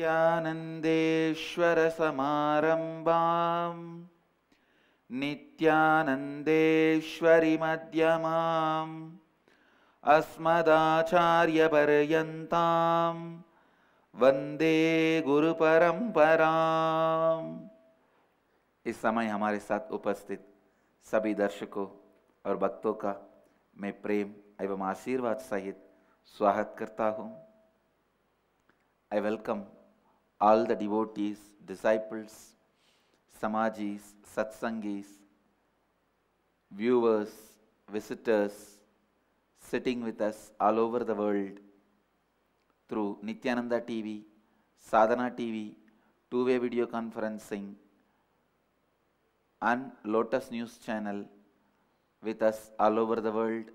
नित्यानन्देश्वरसमारम्भाम् नित्यानन्देश्वरिमध्यमाम् अस्मदाचार्यपर्यन्तां वन्दे गुरुपरम्पराम्। इस समय हमारे साथ उपस्थित सभी दर्शकों और भक्तों का मैं प्रेम एवं आशीर्वाद सहित स्वागत करता हूँ। I welcome all the devotees, disciples, samajis, satsangis, viewers, visitors sitting with us all over the world through Nityananda TV, Sadhana TV, two-way video conferencing and Lotus News channel with us all over the world.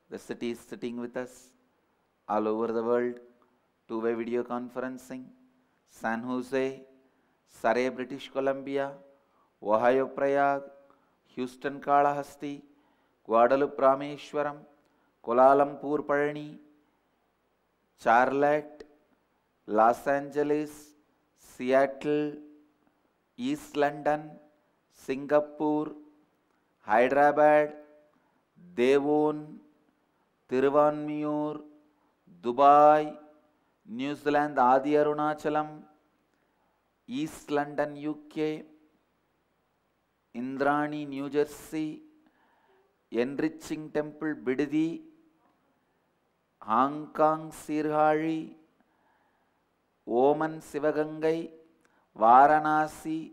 The city is sitting with us all over the world, two-way video conferencing, San Jose, Surrey, British Columbia, Ohio, Prayag, Houston, Kalahasti, Guadalupe, Rameshwaram, Kuala Lumpur, Palani, Charlotte, Los Angeles, Seattle, East London, Singapore, Hyderabad, Devon, Tiruvanmiyur, Dubai, New Zealand, Adi Arunachalam, East London, UK, Indrani, New Jersey, Enriching Temple, Bidadi, Hong Kong, Sirhari, Oman, Sivagangai, Varanasi,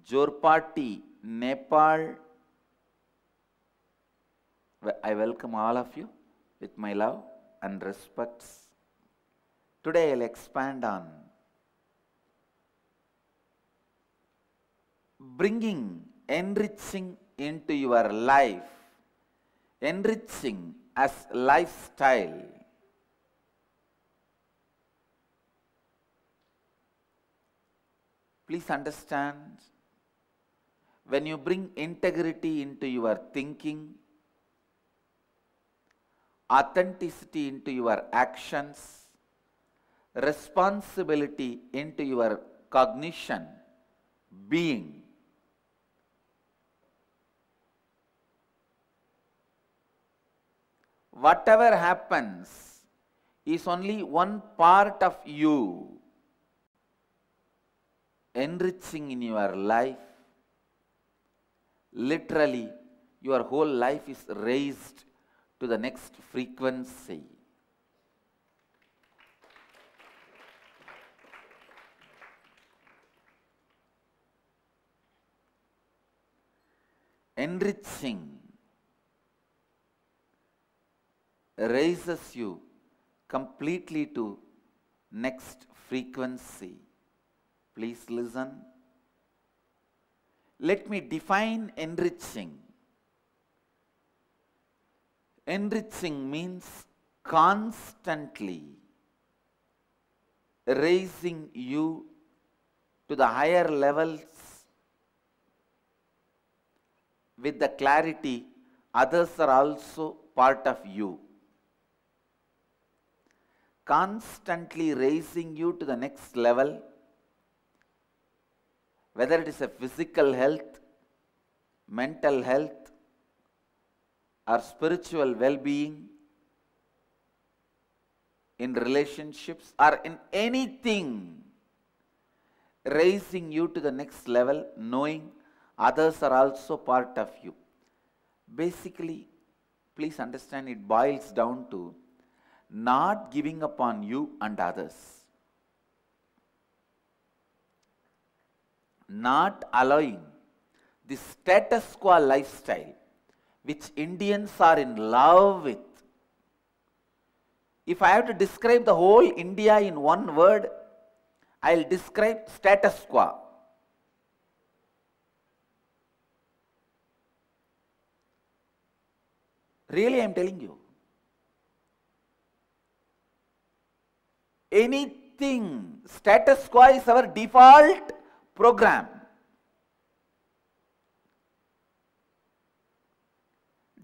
Jorpati, Nepal. I welcome all of you with my love and respects. Today I'll expand on bringing enriching into your life, enriching as lifestyle. Please understand, when you bring integrity into your thinking, authenticity into your actions, responsibility into your cognition, being, whatever happens is only one part of you enriching in your life. Literally, your whole life is raised to the next frequency. Enriching raises you completely to next frequency. Please listen. Let me define enriching. Enriching means constantly raising you to the higher levels with the clarity others are also part of you. Constantly raising you to the next level, whether it is a physical health, mental health, or spiritual well-being, in relationships or in anything, raising you to the next level, knowing others are also part of you. Basically, please understand, it boils down to not giving up on you and others. Not allowing the status quo lifestyle which Indians are in love with. If I have to describe the whole India in one word, I will describe status quo. Really, I am telling you. Anything, status quo is our default program.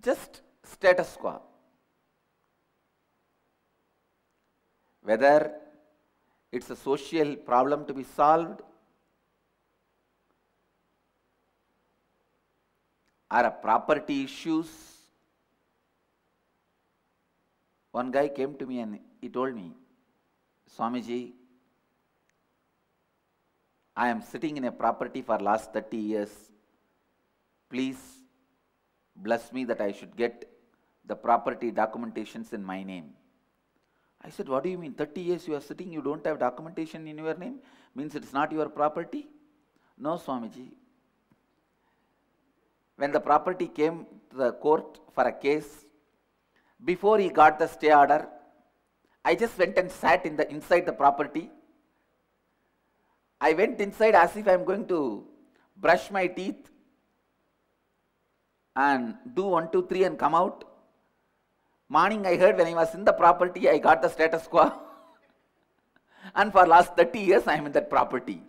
Just status quo. Whether It's a social problem to be solved, or a property issues. One guy came to me and he told me, Swamiji, I am sitting in a property for last 30 years. Please bless me that I should get the property documentations in my name. I said, what do you mean? 30 years you are sitting, you don't have documentation in your name? Means it's not your property? No, Swamiji. When the property came to the court for a case, before he got the stay order, I just went and sat inside the property. I went inside as if I am going to brush my teeth and do 1, 2, 3 and come out. Morning I heard when I was in the property, I got the status quo. And for last 30 years I am in that property.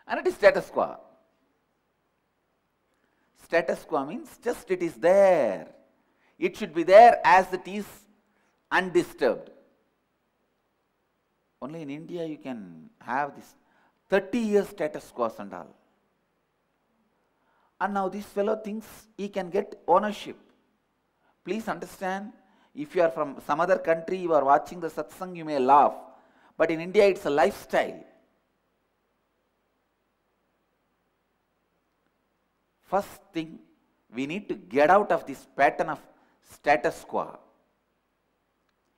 And it is status quo. Status quo means just it is there. It should be there as it is, undisturbed. Only in India you can have this 30 years status quo and all. And now this fellow thinks he can get ownership. Please understand, if you are from some other country, you are watching the satsang, you may laugh. But in India it's a lifestyle. First thing, we need to get out of this pattern of status quo.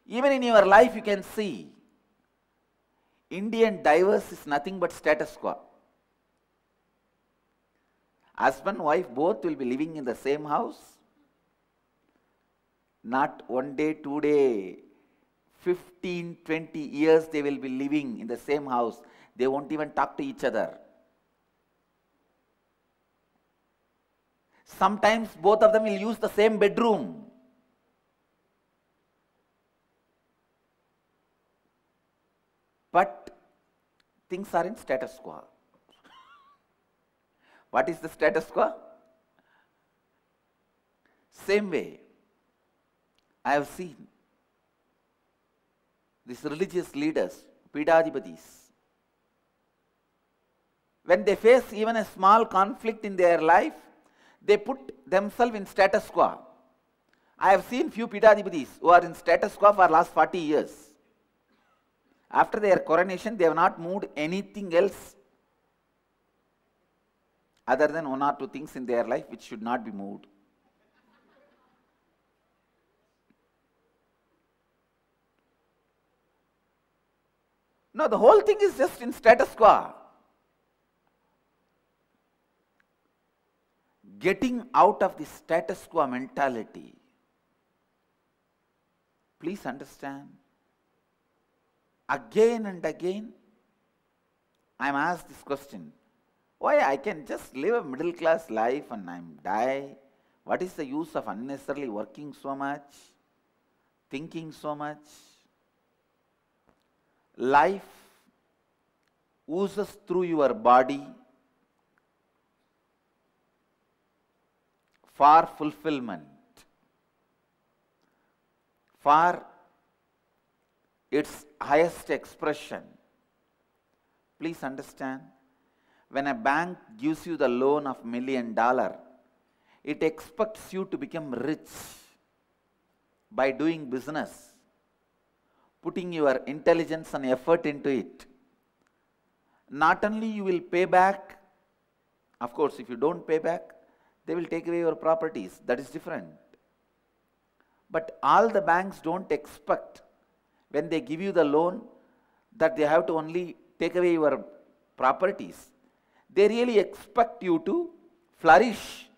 Even in your life you can see, Indian divorce is nothing but status quo. Husband, wife both will be living in the same house. Not 1 day, 2 day, 15, 20 years they will be living in the same house. They won't even talk to each other. Sometimes both of them will use the same bedroom. But things are in status quo. What is the status quo? Same way, I have seen these religious leaders, Pidadhipatis, when they face even a small conflict in their life, they put themselves in status quo. I have seen few Pidadhipatis who are in status quo for last 40 years. After their coronation, they have not moved anything else other than 1 or 2 things in their life which should not be moved. No, the whole thing is just in status quo. Getting out of the status quo mentality. Please understand, again and again, I am asked this question. Why I can just live a middle class life and I die? What is the use of unnecessarily working so much, thinking so much? Life oozes through your body for fulfillment, for its highest expression. Please understand, when a bank gives you the loan of $1 million, it expects you to become rich by doing business, putting your intelligence and effort into it. Not only you will pay back, of course, if you don't pay back, they will take away your properties. That is different. But all the banks don't expect, when they give you the loan, that they have to only take away your properties. They really expect you to flourish,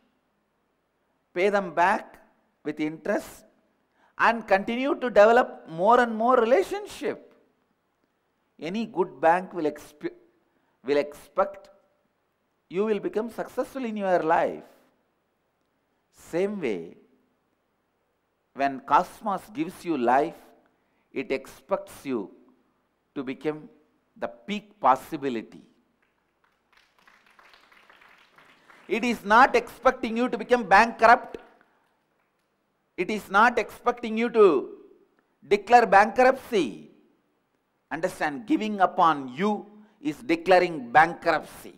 pay them back with interest, and continue to develop more and more relationship. Any good bank will expect you will become successful in your life. Same way, when cosmos gives you life, it expects you to become the peak possibility. It is not expecting you to become bankrupt. It is not expecting you to declare bankruptcy Understand, giving upon you is declaring bankruptcy.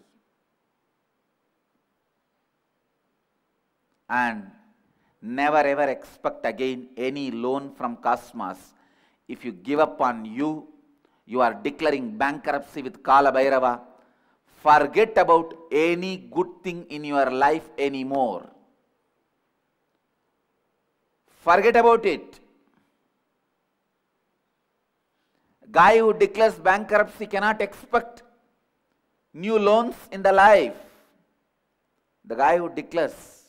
And never ever expect again any loan from Cosmos. If you give up on you, you are declaring bankruptcy with Kala Bhairava. Forget about any good thing in your life anymore. Forget about it. Guy who declares bankruptcy cannot expect new loans in the life. The guy who declares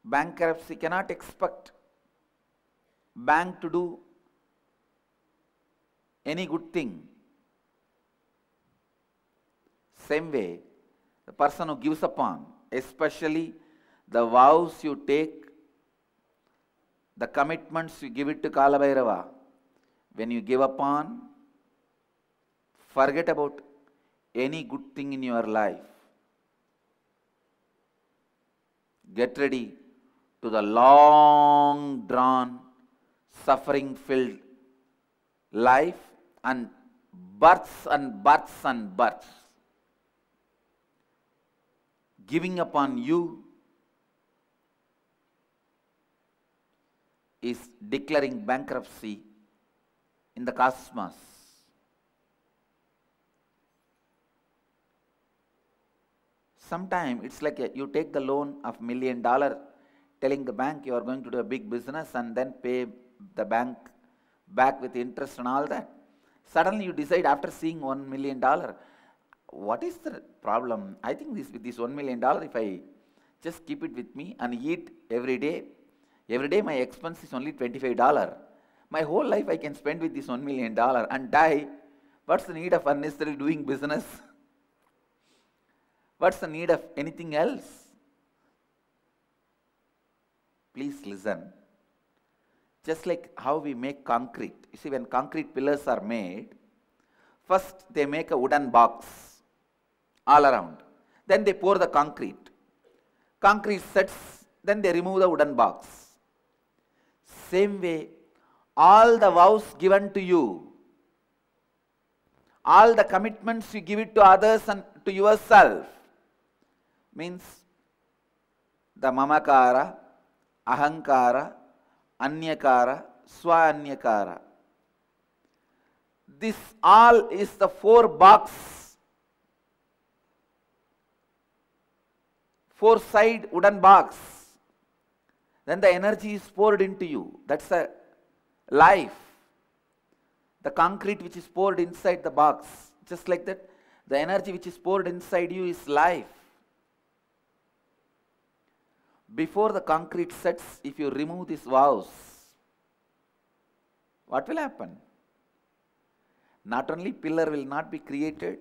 bankruptcy cannot expect bank to do any good thing. Same way, the person who gives upon, especially the vows you take, the commitments you give it to Kala Bhairava, when you give upon, forget about any good thing in your life. Get ready to the long drawn, suffering filled life and births and births and births. Giving upon you is declaring bankruptcy in the cosmos. Sometimes it's like you take the loan of $1 million, telling the bank you are going to do a big business and then pay the bank back with interest and all that. Suddenly you decide after seeing $1 million, what is the problem? I think with this $1 million, if I just keep it with me and eat every day my expense is only $25. My whole life I can spend with this $1 million and die. What's the need of unnecessarily doing business? What's the need of anything else? Please listen. Just like how we make concrete. You see, when concrete pillars are made, first they make a wooden box all around. Then they pour the concrete. Concrete sets, then they remove the wooden box. Same way, all the vows given to you, all the commitments you give it to others and to yourself, means the mamakara, ahankara, anyakara, swa-anyakara. This all is the 4-side wooden box. Then the energy is poured into you. That's a life. The concrete which is poured inside the box. Just like that, the energy which is poured inside you is life. Before the concrete sets, if you remove these vows, what will happen? Not only pillar will not be created,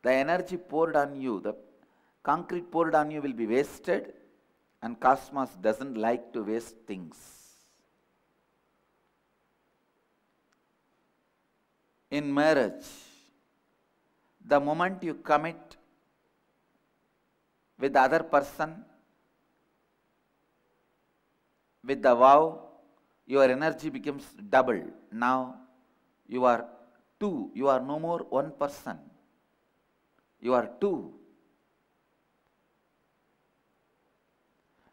the energy poured on you, the concrete poured on you will be wasted, and cosmos doesn't like to waste things. In marriage, the moment you commit with the other person, with the vow, your energy becomes double. Now you are two. You are no more one person. You are two.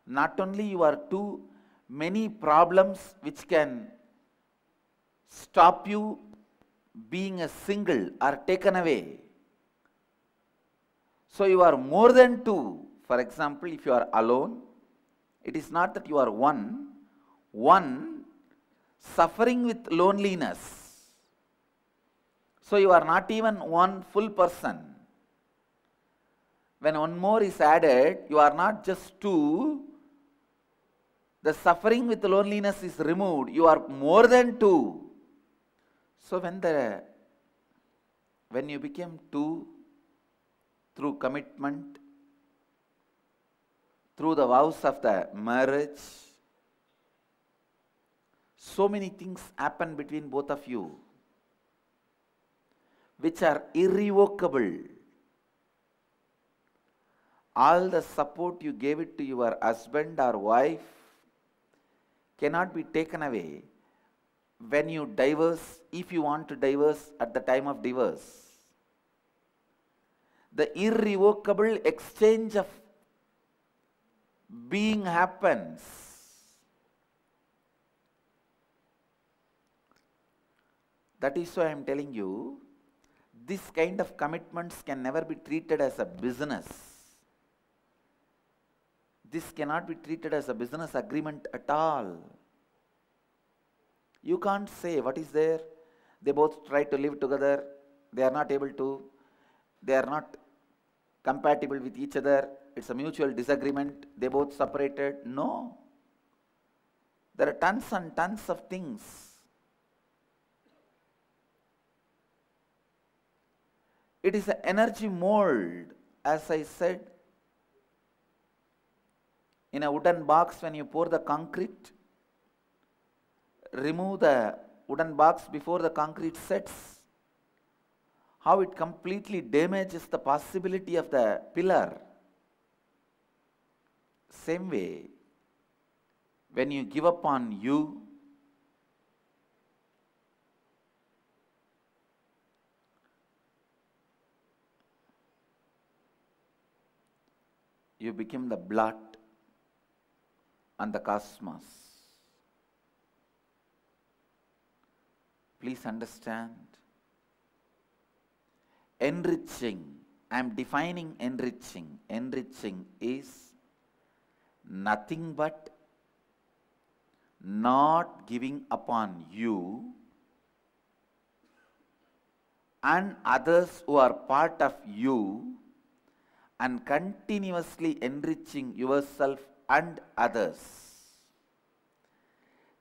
Not only you are two, many problems which can stop you being a single are taken away. So you are more than two. For example, if you are alone, it is not that you are one suffering with loneliness. So you are not even one full person. When one more is added, you are not just two. The suffering with loneliness is removed. You are more than two. So when you became two through commitment, through the vows of the marriage, so many things happen between both of you, which are irrevocable. All the support you gave it to your husband or wife cannot be taken away when you divorce, if you want to divorce at the time of divorce, the irrevocable exchange of being happens. That is why I am telling you, this kind of commitments can never be treated as a business. This cannot be treated as a business agreement at all. You can't say what is there. They both try to live together. They are not able to. They are not compatible with each other. It's a mutual disagreement. They both separated. No. There are tons and tons of things. It is an energy mold, as I said. In a wooden box, when you pour the concrete, remove the wooden box before the concrete sets, how it completely damages the possibility of the pillar. Same way, when you give up on you, you become the blot on the cosmos. Please understand. Enriching, I am defining enriching. Enriching is nothing but not giving upon you and others who are part of you, and continuously enriching yourself and others.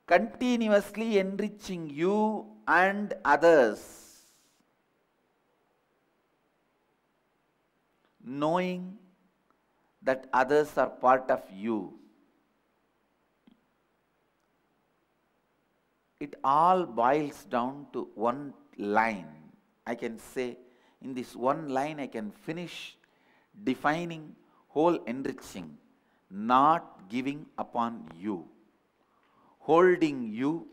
Continuously enriching you and others, knowing that others are part of you. It all boils down to one line. I can say, in this one line I can finish defining whole enriching. Not giving upon you, holding you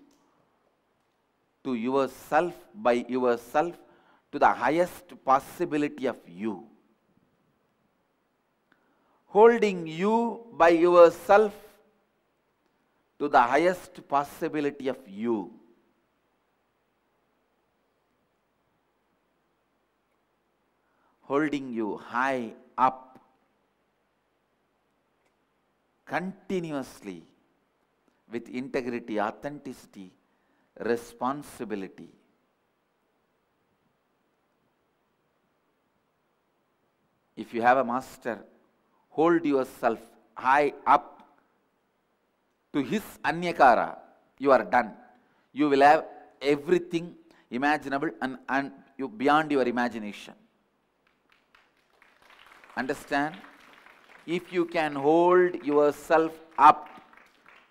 to yourself, by yourself, to the highest possibility of you. Holding you by yourself to the highest possibility of you. Holding you high up, continuously, with integrity, authenticity, responsibility. If you have a master, hold yourself high up to his anyakara, you are done. You will have everything imaginable and you beyond your imagination. Understand? If you can hold yourself up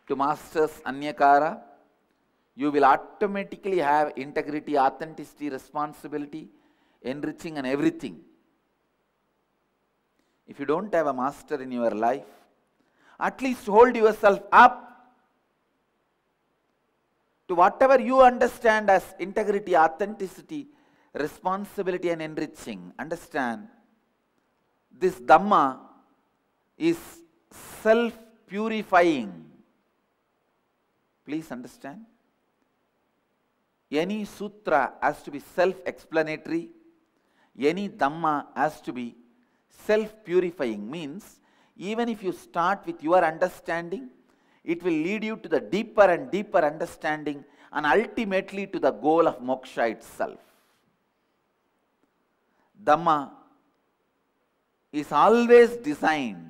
to master's anyakara, you will automatically have integrity, authenticity, responsibility, enriching and everything. If you don't have a master in your life, at least hold yourself up to whatever you understand as integrity, authenticity, responsibility and enriching. Understand, this Dhamma is self-purifying. Please understand. Any sutra has to be self-explanatory. Any Dhamma has to be self-purifying. Means, even if you start with your understanding, it will lead you to the deeper and deeper understanding and ultimately to the goal of moksha itself. Dhamma is always designed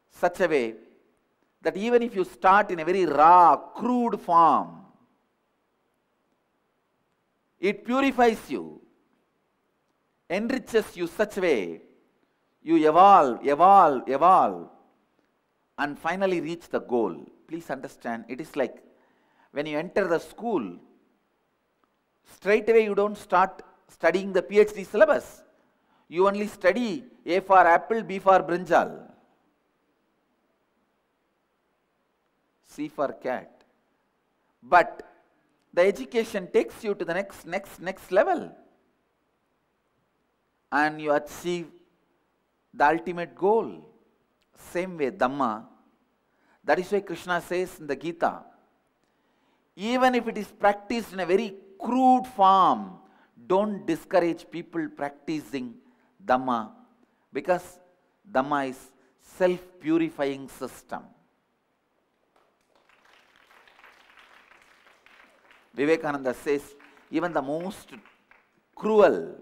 such a way that even if you start in a very raw, crude form, it purifies you, enriches you such a way, you evolve, and finally reach the goal. Please understand, it is like when you enter the school, straight away you don't start studying the PhD syllabus. You only study A for apple, B for brinjal, C for cat. But the education takes you to the next level. And you achieve the ultimate goal. Same way, Dhamma. That is why Krishna says in the Gita, even if it is practiced in a very crude form, don't discourage people practicing Dhamma, because Dhamma is self-purifying system. Vivekananda says, even the most cruel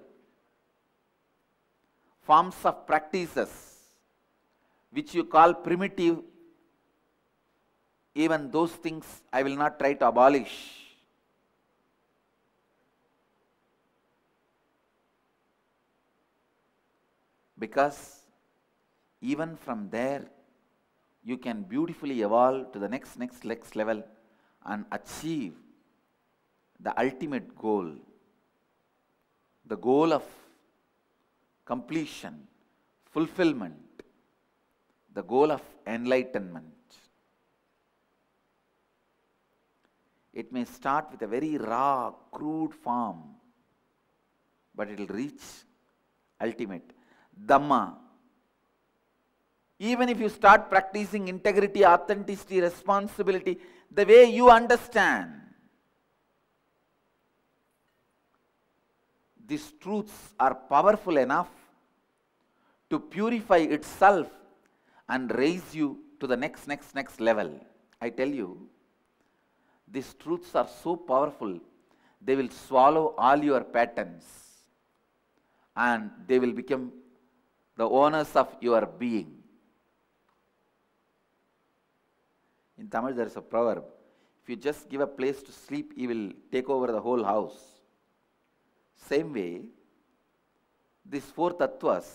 forms of practices, which you call primitive, even those things I will not try to abolish. Because even from there, you can beautifully evolve to the next level and achieve the ultimate goal, the goal of completion, fulfillment, the goal of enlightenment. It may start with a very raw, crude form, but it will reach ultimate. Dhamma. Even if you start practicing integrity, authenticity, responsibility, the way you understand, these truths are powerful enough to purify itself and raise you to the next level. I tell you, these truths are so powerful, they will swallow all your patterns and they will become the owners of your being. In Tamil there is a proverb, if you just give a place to sleep, he will take over the whole house. Same way, these four tattvas,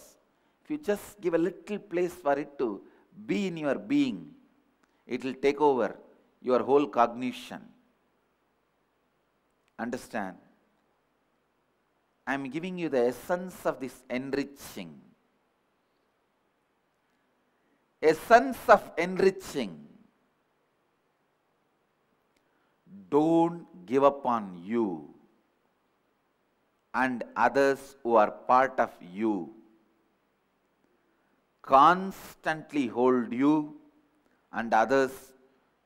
if you just give a little place for it to be in your being, it will take over your whole cognition. Understand? I am giving you the essence of this enriching. Essence of enriching. Don't give up on you and others who are part of you. Constantly hold you and others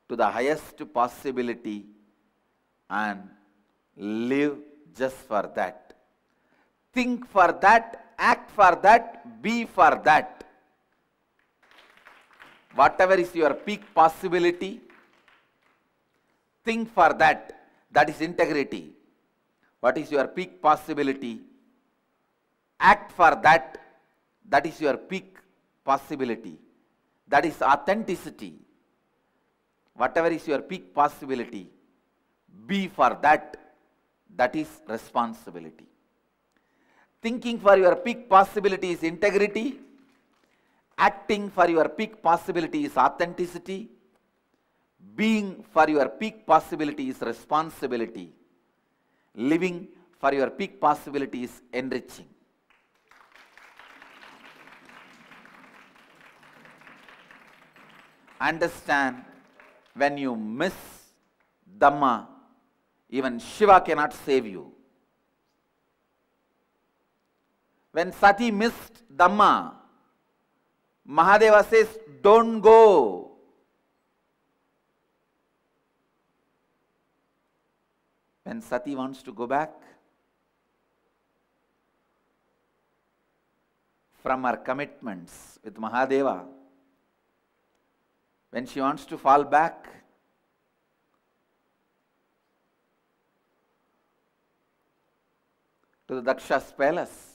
to the highest possibility and live just for that. Think for that, act for that, be for that. Whatever is your peak possibility, think for that. That is integrity. What is your peak possibility? Act for that. That is your peak possibility. That is authenticity. Whatever is your peak possibility, be for that. That is responsibility. Thinking for your peak possibility is integrity. Acting for your peak possibility is authenticity. Being for your peak possibility is responsibility. Living for your peak possibility is enriching. Understand, when you miss Dhamma, even Shiva cannot save you. When Sati missed Dhamma, Mahadeva says, don't go. When Sati wants to go back from her commitments with Mahadeva, when she wants to fall back, to the Daksha's palace,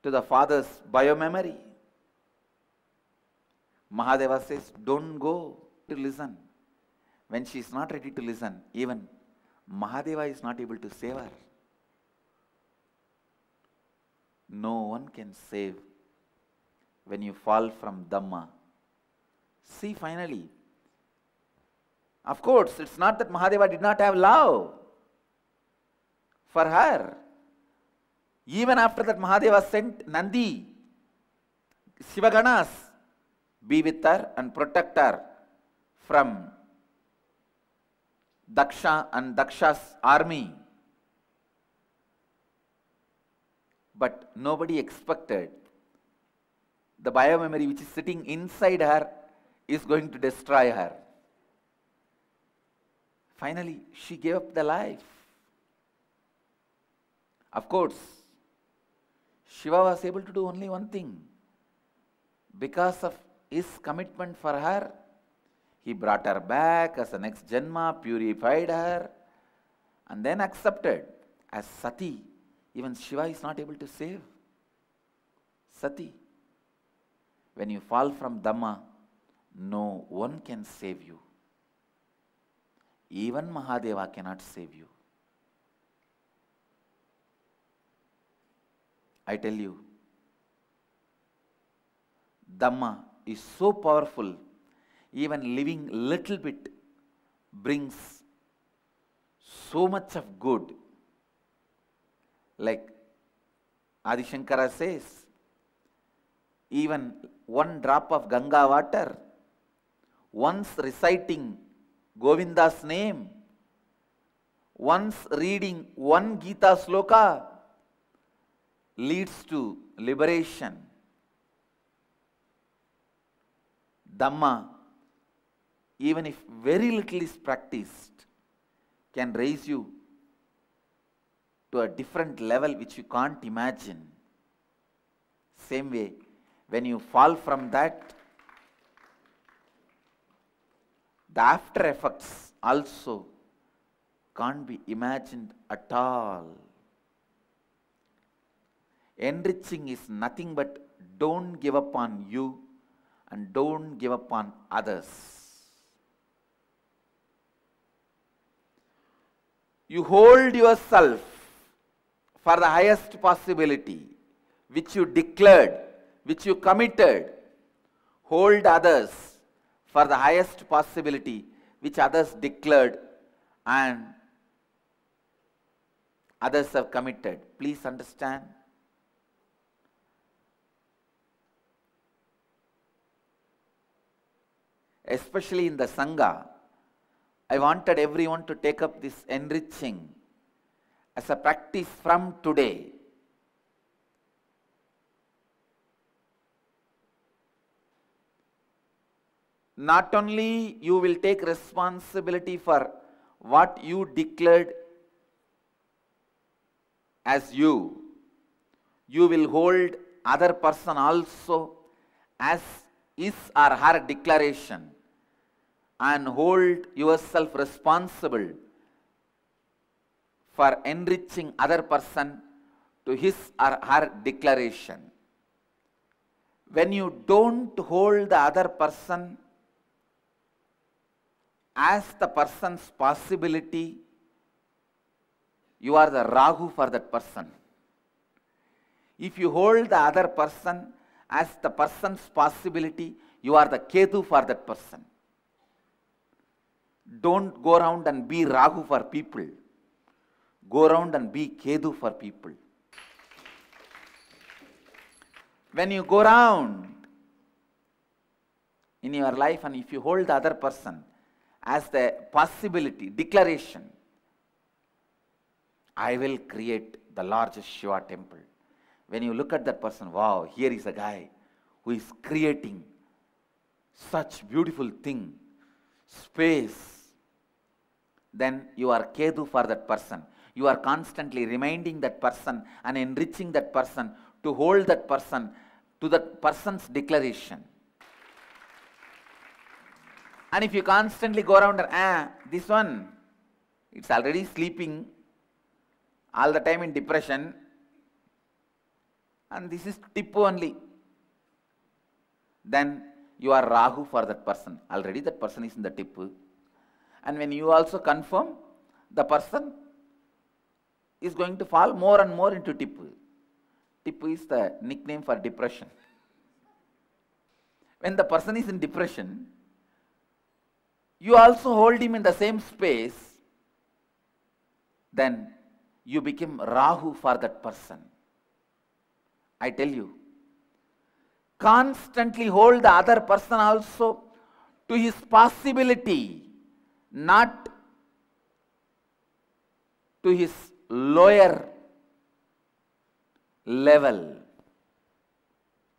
to the father's biomemory, Mahadeva says, don't go to listen. When she is not ready to listen, even Mahadeva is not able to save her. No one can save when you fall from Dhamma. See, finally, of course, it's not that Mahadeva did not have love for her. Even after that, Mahadeva sent Nandi, Shivaganas, be with her and protect her from Daksha and Daksha's army. But nobody expected the biomemory which is sitting inside her is going to destroy her. Finally, she gave up the life. Of course, Shiva was able to do only one thing. Because of his commitment for her, he brought her back as a next Janma, purified her, and then accepted as Sati. Even Shiva is not able to save Sati. When you fall from Dhamma, no one can save you. Even Mahadeva cannot save you. I tell you, Dhamma is so powerful, even living little bit brings so much of good. Like Adi Shankara says, even one drop of Ganga water, once reciting Govinda's name, once reading one Gita sloka, leads to liberation. Dhamma, even if very little is practiced, can raise you to a different level which you can't imagine. Same way, when you fall from that, the after effects also can't be imagined at all. Enriching is nothing but don't give up on you and don't give up on others. You hold yourself for the highest possibility, which you declared, which you committed. Hold others for the highest possibility, which others declared and others have committed. Please understand. Especially in the Sangha, I wanted everyone to take up this enriching as a practice from today. Not only you will take responsibility for what you declared as you will hold other person also as his or her declaration and hold yourself responsible for enriching other person to his or her declaration. When you don't hold the other person as the person's possibility, you are the Rahu for that person. If you hold the other person as the person's possibility, you are the Ketu for that person. Don't go around and be Rahu for people. Go around and be Ketu for people. When you go around in your life and if you hold the other person as the possibility, declaration, I will create the largest Shiva temple. When you look at that person, wow, here is a guy who is creating such beautiful thing, space, then you are Ketu for that person. You are constantly reminding that person and enriching that person to hold that person to that person's declaration. And if you constantly go around and, this one, it's already sleeping, all the time in depression, and this is Tippu only, then you are Rahu for that person. Already that person is in the Tippu. And when you also confirm, the person is going to fall more and more into Tippu. Tippu is the nickname for depression. When the person is in depression, you also hold him in the same space, then you become Rahu for that person. I tell you, constantly hold the other person also to his possibility, not to his lower level.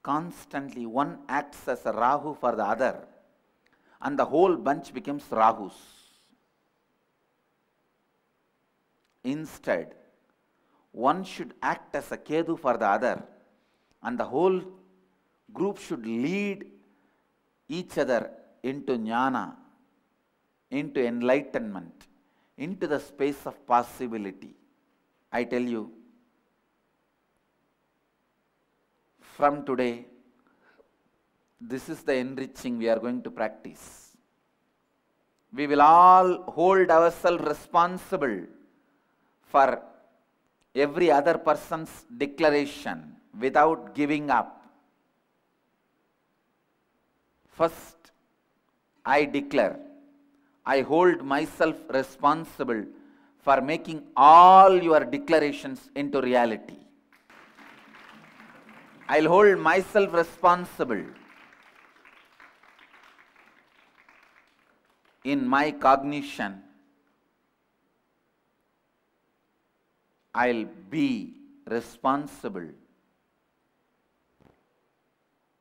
Constantly one acts as a Rahu for the other, and the whole bunch becomes Rahus. Instead, one should act as a Ketu for the other, and the whole group should lead each other into jnana, into enlightenment, into the space of possibility. I tell you, from today, this is the enriching we are going to practice. We will all hold ourselves responsible for every other person's declaration without giving up. First, I declare, I hold myself responsible for making all your declarations into reality. I'll hold myself responsible in my cognition. I'll be responsible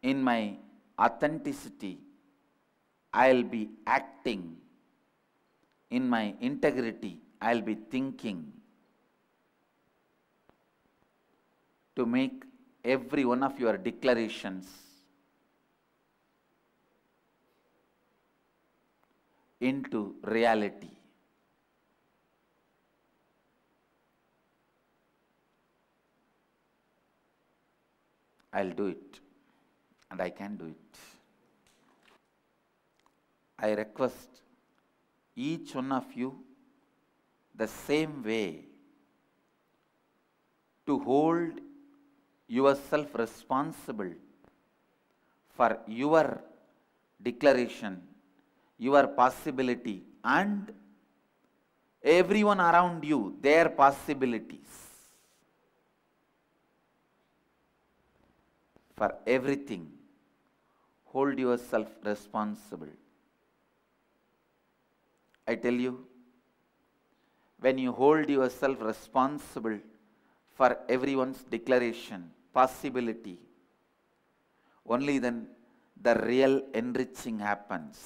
in my authenticity. I'll be acting in my integrity. I'll be thinking to make every one of your declarations into reality. I'll do it, and I can do it. I request each one of you the same way to hold yourself responsible for your declaration, your possibility, and everyone around you, their possibilities. For everything, hold yourself responsible. I tell you, when you hold yourself responsible for everyone's declaration, possibility, only then the real enriching happens.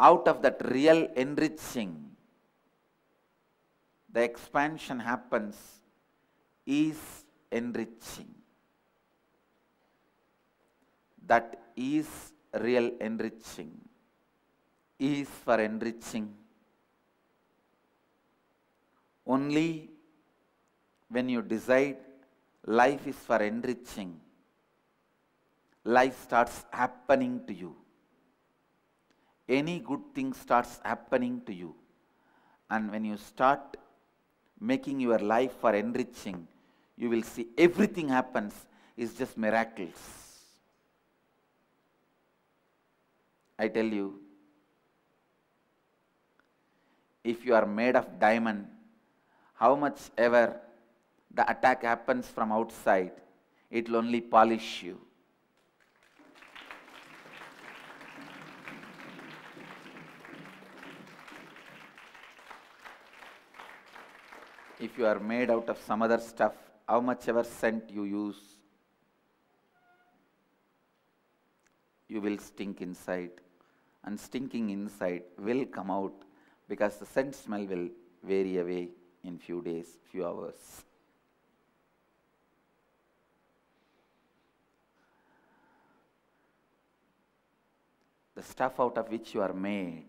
Out of that real enriching, the expansion happens, is enriching. That is real enriching, is for enriching. Only when you decide life is for enriching, life starts happening to you. Any good thing starts happening to you. And when you start making your life for enriching, you will see everything happens is just miracles. I tell you, if you are made of diamond, how much ever the attack happens from outside, it will only polish you. If you are made out of some other stuff, how much ever scent you use, you will stink inside. And stinking inside will come out because the scent smell will vary away in few days, few hours. The stuff out of which you are made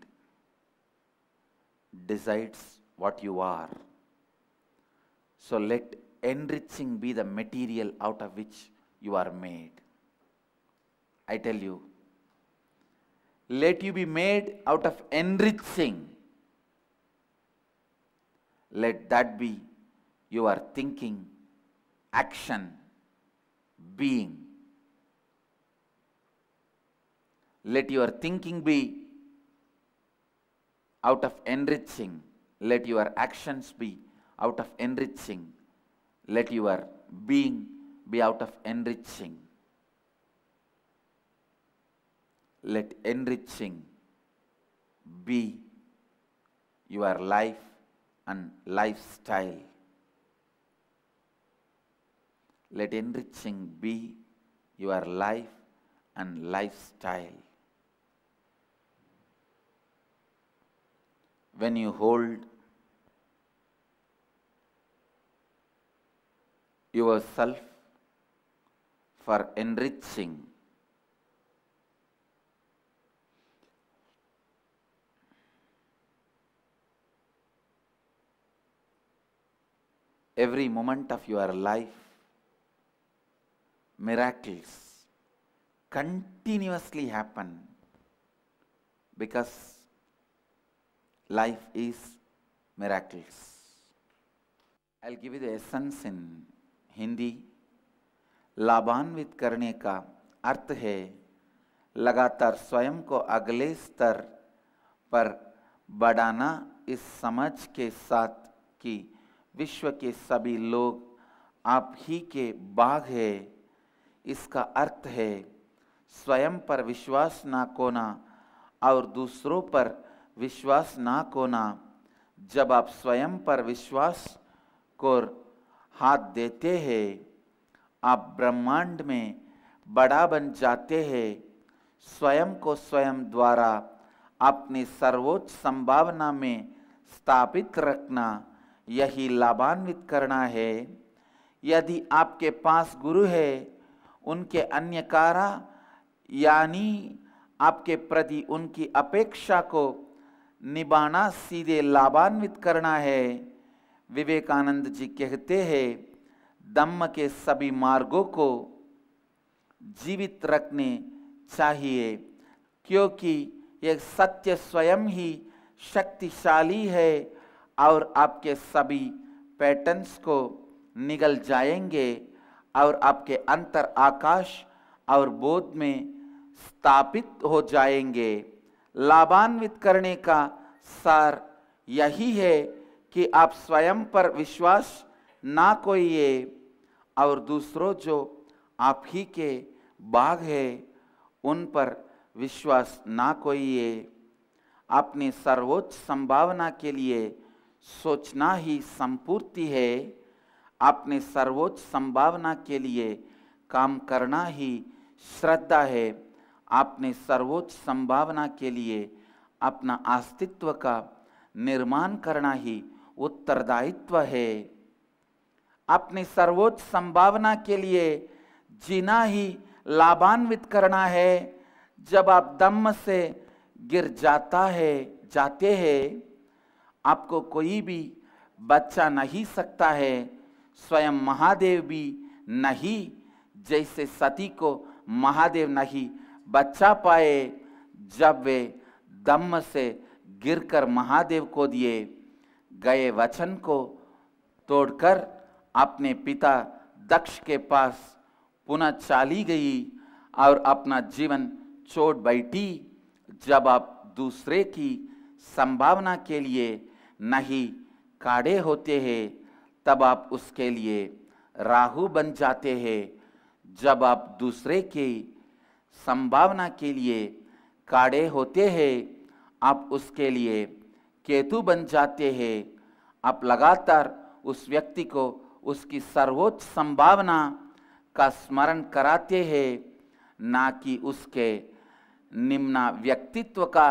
decides what you are. So let enriching be the material out of which you are made. I tell you, let you be made out of enriching. Let that be your thinking, action, being. Let your thinking be out of enriching. Let your actions be out of enriching. Let your being be out of enriching. Let enriching be your life and lifestyle. Let enriching be your life and lifestyle. When you hold yourself for enriching, every moment of your life, miracles continuously happen, because life is miracles. I'll give you the essence in Hindi. लाभान्वित करने का अर्थ है लगातार स्वयं को अगले स्तर पर बढ़ाना, इस समझ के साथ कि विश्व के सभी लोग आप ही के बाग है. इसका अर्थ है स्वयं पर विश्वास ना खोना और दूसरों पर विश्वास ना खोना. जब आप स्वयं पर विश्वास को हाथ देते हैं, आप ब्रह्मांड में बड़ा बन जाते हैं. स्वयं को स्वयं द्वारा अपनी सर्वोच्च संभावना में स्थापित रखना, यही लाभान्वित करना है. यदि आपके पास गुरु है, उनके अन्यकारा यानी आपके प्रति उनकी अपेक्षा को निभाना सीधे लाभान्वित करना है. विवेकानंद जी कहते हैं, धम्म के सभी मार्गों को जीवित रखने चाहिए, क्योंकि यह सत्य स्वयं ही शक्तिशाली है और आपके सभी पैटर्न्स को निगल जाएंगे और आपके अंतर आकाश और बोध में स्थापित हो जाएंगे. लाभान्वित करने का सार यही है कि आप स्वयं पर विश्वास ना खोइए और दूसरों जो आप ही के बाग है उन पर विश्वास ना खोइए. अपनी सर्वोच्च संभावना के लिए सोचना ही संपूर्ति है. अपने सर्वोच्च संभावना के लिए काम करना ही श्रद्धा है. अपने सर्वोच्च संभावना के लिए अपना अस्तित्व का निर्माण करना ही उत्तरदायित्व है. अपनी सर्वोच्च संभावना के लिए जीना ही लाभान्वित करना है. जब आप दम से गिर जाते हैं, आपको कोई भी बचा नहीं सकता है. स्वयं महादेव भी नहीं. जैसे सती को महादेव नहीं बचा पाए जब वे दम से गिरकर महादेव को दिए गए वचन को तोड़कर अपने पिता दक्ष के पास पुनः चली गई और अपना जीवन छोड़ बैठी. जब आप दूसरे की संभावना के लिए नहीं खड़े होते हैं, तब आप उसके लिए राहु बन जाते हैं. जब आप दूसरे की संभावना के लिए खड़े होते हैं, आप उसके लिए केतु बन जाते हैं. आप लगातार उस व्यक्ति को उसकी सर्वोच्च संभावना का स्मरण कराते हैं, ना कि उसके निम्न व्यक्तित्व का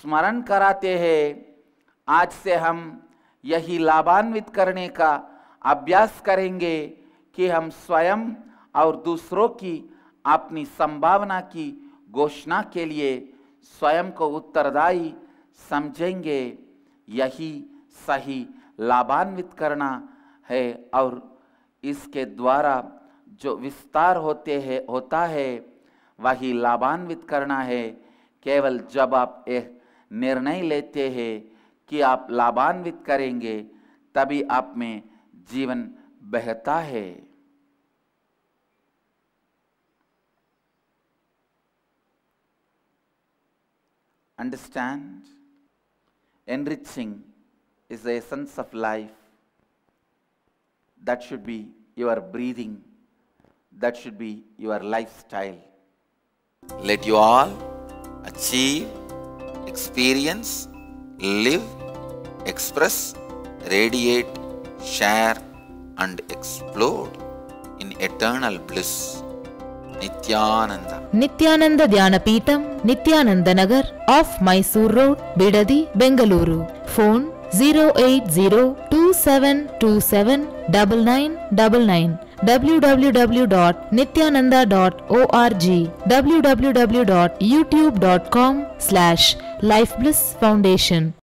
स्मरण कराते हैं. आज से हम यही लाभान्वित करने का अभ्यास करेंगे कि हम स्वयं और दूसरों की अपनी संभावना की घोषणा के लिए स्वयं को उत्तरदायी समझेंगे. यही सही लाभान्वित करना है और इसके द्वारा जो विस्तार होता है वही लाभान्वित करना है. केवल जब आप एक निर्णय लेते हैं कि आप लाभान्वित करेंगे, तभी आप में जीवन बहता है. Understand? Enriching is the essence of life. That should be your breathing. That should be your lifestyle. Let you all achieve, experience, live, express radiate, share and explode in eternal bliss. Nityananda. Nityananda Dhyanapitham, Nityananda Nagar, off Mysore Road, Bidadi, Bengaluru. Phone 08027279999. www.nityananda.org, www.youtube.com/Life Bliss Foundation.